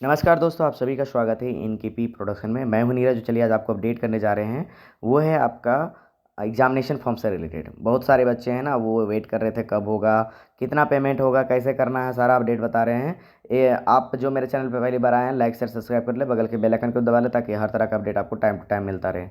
नमस्कार दोस्तों, आप सभी का स्वागत है इनकेपी प्रोडक्शन में। मैं हूं नीरज। चलिए आज आपको अपडेट करने जा रहे हैं। वो है आपका एग्जामिनेशन फॉर्म से रिलेटेड। बहुत सारे बच्चे हैं ना, वो वेट कर रहे थे कब होगा, कितना पेमेंट होगा, कैसे करना है, सारा अपडेट बता रहे हैं। ये आप जो मेरे चैनल पर पहली बार आए हैं, लाइक शेयर सब्सक्राइब कर ले, बगल के बेल आइकन को दबा ले, ताकि हर तरह का अपडेट आपको टाइम टू टाइम मिलता रहे।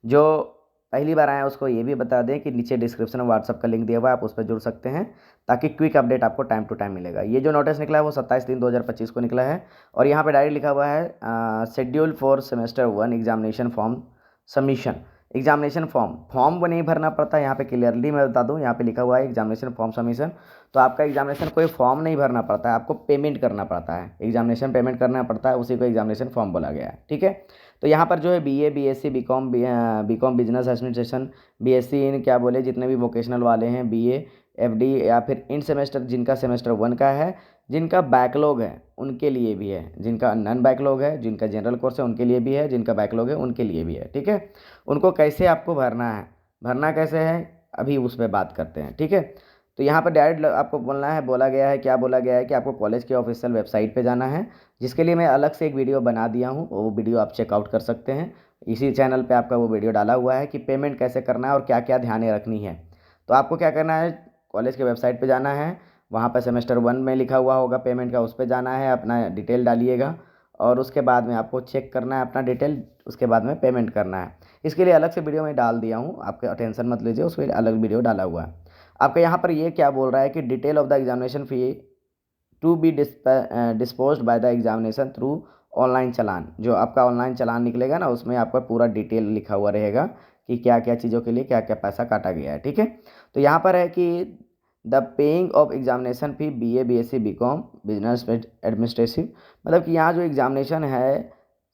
जो पहली बार आए हैं उसको ये भी बता दें कि नीचे डिस्क्रिप्शन में व्हाट्सअप का लिंक दिया हुआ है, आप उस पर जुड़ सकते हैं, ताकि क्विक अपडेट आपको टाइम टू टाइम मिलेगा। ये जो नोटिस निकला है वो 27/3/2025 को निकला है, और यहाँ पे डायरेक्ट लिखा हुआ है schedule for semester 1 examination form submission. Examination form form वो नहीं भरना पड़ता, यहाँ पे क्लियरली मैं बता दूँ, यहाँ पे लिखा हुआ है एग्जामिनेशन फॉर्म सबमिशन। तो आपका एग्जामिनेशन कोई फॉर्म नहीं भरना पड़ता है, आपको पेमेंट करना पड़ता है, एग्जामिनेशन पेमेंट करना पड़ता है, उसी को एग्जामिनेशन फॉर्म बोला गया है। ठीक है। तो यहाँ पर जो है BA, BSc, BCom business administration, BSc in क्या बोले, जितने भी वोकेशनल वाले हैं, बीए, एफडी या फिर इन सेमेस्टर, जिनका सेमेस्टर 1 का है, जिनका बैकलॉग है उनके लिए भी है, जिनका नॉन बैकलॉग है, जिनका जनरल कोर्स है उनके लिए भी है, जिनका बैकलॉग है उनके लिए भी है। ठीक है। उनको कैसे आपको भरना है, भरना कैसे है, अभी उस पर बात करते हैं। ठीक है। तो यहाँ पर डायरेक्ट आपको बोलना है, बोला गया है, क्या बोला गया है कि आपको कॉलेज के ऑफिशियल वेबसाइट पे जाना है, जिसके लिए मैं अलग से एक वीडियो बना दिया हूँ, वो वीडियो आप चेकआउट कर सकते हैं। इसी चैनल पे आपका वो वीडियो डाला हुआ है कि पेमेंट कैसे करना है और क्या क्या ध्यान रखनी है। तो आपको क्या करना है, कॉलेज के वेबसाइट पे जाना है, वहाँ पर सेमेस्टर 1 में लिखा हुआ होगा पेमेंट का, उस पर जाना है, अपना डिटेल डालिएगा, और उसके बाद में आपको चेक करना है अपना डिटेल, उसके बाद में पेमेंट करना है। इसके लिए अलग से वीडियो मैं डाल दिया हूँ, आपके टेंशन मत लीजिए, उसके लिए अलग वीडियो डाला हुआ है। आपके यहाँ पर ये क्या बोल रहा है कि detail of the examination fee to be dispose by the examination through online चालान। जो आपका ऑनलाइन चालान निकलेगा ना, उसमें आपका पूरा डिटेल लिखा हुआ रहेगा कि क्या क्या चीज़ों के लिए क्या क्या पैसा काटा गया है। ठीक है। तो यहाँ पर है कि the paying of examination fee BA, BSc, BCom business administrative, मतलब कि यहाँ जो एग्जामिनेशन है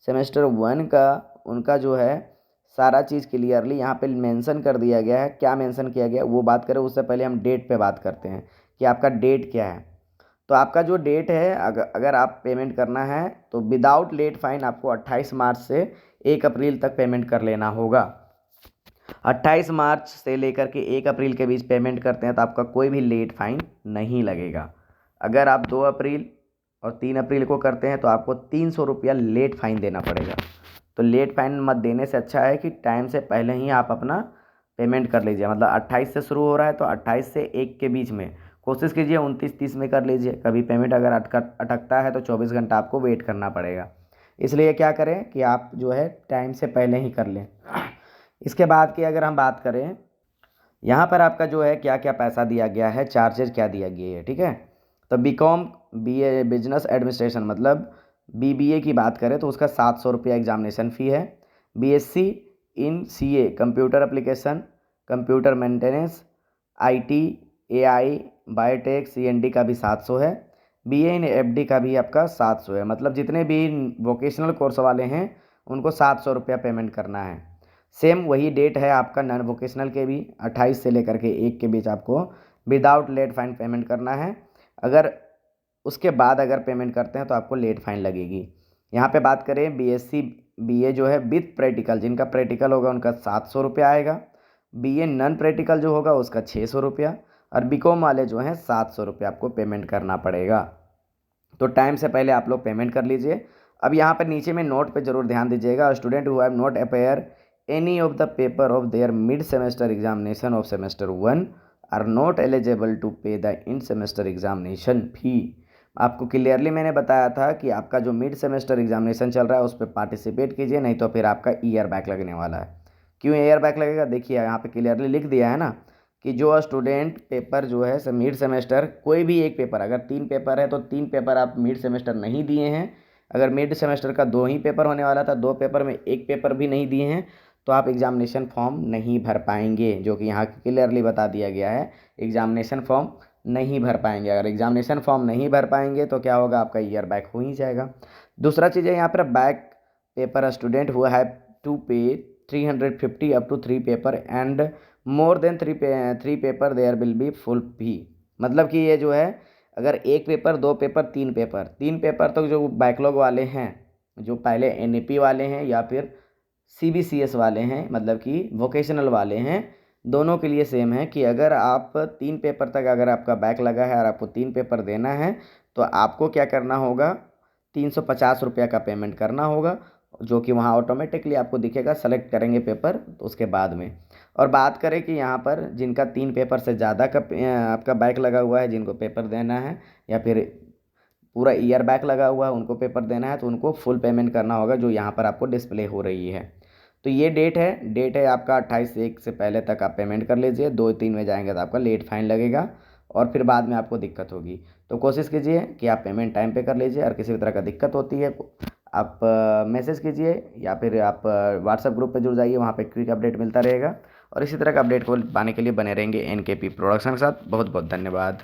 सेमेस्टर 1 का, उनका जो है सारा चीज़ क्लियरली यहाँ पे मेंशन कर दिया गया है। क्या मेंशन किया गया है वो बात करें, उससे पहले हम डेट पे बात करते हैं कि आपका डेट क्या है। तो आपका जो डेट है, अगर आप पेमेंट करना है तो विदाउट लेट फाइन आपको 28 मार्च से 1 अप्रैल तक पेमेंट कर लेना होगा। 28 मार्च से लेकर के 1 अप्रैल के बीच पेमेंट करते हैं तो आपका कोई भी लेट फाइन नहीं लगेगा। अगर आप 2 अप्रैल और 3 अप्रैल को करते हैं तो आपको 300 रुपया लेट फाइन देना पड़ेगा। तो लेट फाइन मत देने से अच्छा है कि टाइम से पहले ही आप अपना पेमेंट कर लीजिए। मतलब 28 से शुरू हो रहा है तो 28 से 1 के बीच में कोशिश कीजिए, 29-30 में कर लीजिए। कभी पेमेंट अगर अटकता है तो 24 घंटा आपको वेट करना पड़ेगा। इसलिए क्या करें कि आप जो है टाइम से पहले ही कर लें। इसके बाद की अगर हम बात करें, यहाँ पर आपका जो है क्या क्या पैसा दिया गया है, चार्जेज क्या दिया गया है। ठीक है। तो बीकॉम, बीए बिजनेस एडमिनिस्ट्रेशन मतलब बीबीए की बात करें तो उसका 700 रुपया एग्जामिनेशन फ़ी है। BSc in CA computer application, computer maintenance, IT, AI, biotech, C&D का भी 700 है। बीए इन एफडी का भी आपका 700 है। मतलब जितने भी वोकेशनल कोर्स वाले हैं उनको 700 रुपया पेमेंट करना है। सेम वही डेट है आपका नॉन वोकेशनल के भी, 28 से लेकर के 1 के बीच आपको विदाउट लेट फाइन पेमेंट करना है। अगर उसके बाद अगर पेमेंट करते हैं तो आपको लेट फाइन लगेगी। यहाँ पे बात करें बीएससी, बीए जो है विथ प्रैक्टिकल, जिनका प्रैक्टिकल होगा उनका 700 रुपया आएगा। बीए नॉन प्रैक्टिकल जो होगा उसका 600 रुपया, और बीकॉम वाले जो हैं 700 रुपया आपको पेमेंट करना पड़ेगा। तो टाइम से पहले आप लोग पेमेंट कर लीजिए। अब यहाँ पर नीचे में नोट पे ज़रूर ध्यान दीजिएगा, student who have not appear any of the paper of their mid semester examination of semester 1 are not eligible to pay the in semester examination fee. आपको क्लियरली मैंने बताया था कि आपका जो मिड सेमेस्टर एग्जामिनेशन चल रहा है उस पर पार्टिसिपेट कीजिए, नहीं तो फिर आपका ईयर बैक लगने वाला है। क्यों ईयर बैक लगेगा, देखिए यहाँ पे क्लियरली लिख दिया है ना कि जो स्टूडेंट पेपर जो है मिड सेमेस्टर, कोई भी एक पेपर, अगर 3 पेपर है तो 3 पेपर आप मिड सेमेस्टर नहीं दिए हैं। अगर मिड सेमेस्टर का 2 ही पेपर होने वाला था, 2 पेपर में 1 पेपर भी नहीं दिए हैं, तो आप एग्जामिनेशन फॉर्म नहीं भर पाएंगे, जो कि यहाँ क्लियरली बता दिया गया है। एग्जामिनेशन फॉर्म नहीं भर पाएंगे। अगर एग्जामिनेशन फॉर्म नहीं भर पाएंगे तो क्या होगा, आपका ईयर बैक हो ही जाएगा। दूसरा चीज़ है यहाँ पर बैक पेपर स्टूडेंट हुआ है to pay 350 up to 3 paper and more than 3 paper there will be full fee. मतलब कि ये जो है, अगर 1 पेपर, 2 पेपर, 3 पेपर, 3 पेपर तक जो बैकलॉग वाले हैं, जो पहले एनईपी वाले हैं या फिर सीबीसीएस वाले हैं, मतलब कि वोकेशनल वाले हैं, दोनों के लिए सेम है कि अगर आप 3 पेपर तक अगर आपका बैक लगा है और आपको 3 पेपर देना है तो आपको क्या करना होगा, ₹350 का पेमेंट करना होगा, जो कि वहाँ ऑटोमेटिकली आपको दिखेगा। सेलेक्ट करेंगे पेपर तो उसके बाद में। और बात करें कि यहाँ पर जिनका 3 पेपर से ज़्यादा का आपका बैक लगा हुआ है, जिनको पेपर देना है या फिर पूरा ईयर बैक लगा हुआ है उनको पेपर देना है, तो उनको फुल पेमेंट करना होगा, जो यहाँ पर आपको डिस्प्ले हो रही है। तो ये डेट है आपका 28/1 से पहले तक आप पेमेंट कर लीजिए। 2-3 में जाएंगे तो आपका लेट फाइन लगेगा और फिर बाद में आपको दिक्कत होगी। तो कोशिश कीजिए कि आप पेमेंट टाइम पे कर लीजिए, और किसी भी तरह का दिक्कत होती है आप मैसेज कीजिए या फिर आप व्हाट्सएप ग्रुप पे जुड़ जाइए, वहाँ पे क्विक अपडेट मिलता रहेगा। और इसी तरह का अपडेट को पाने के लिए बने रहेंगे एनकेपी प्रोडक्शन के साथ। बहुत बहुत धन्यवाद।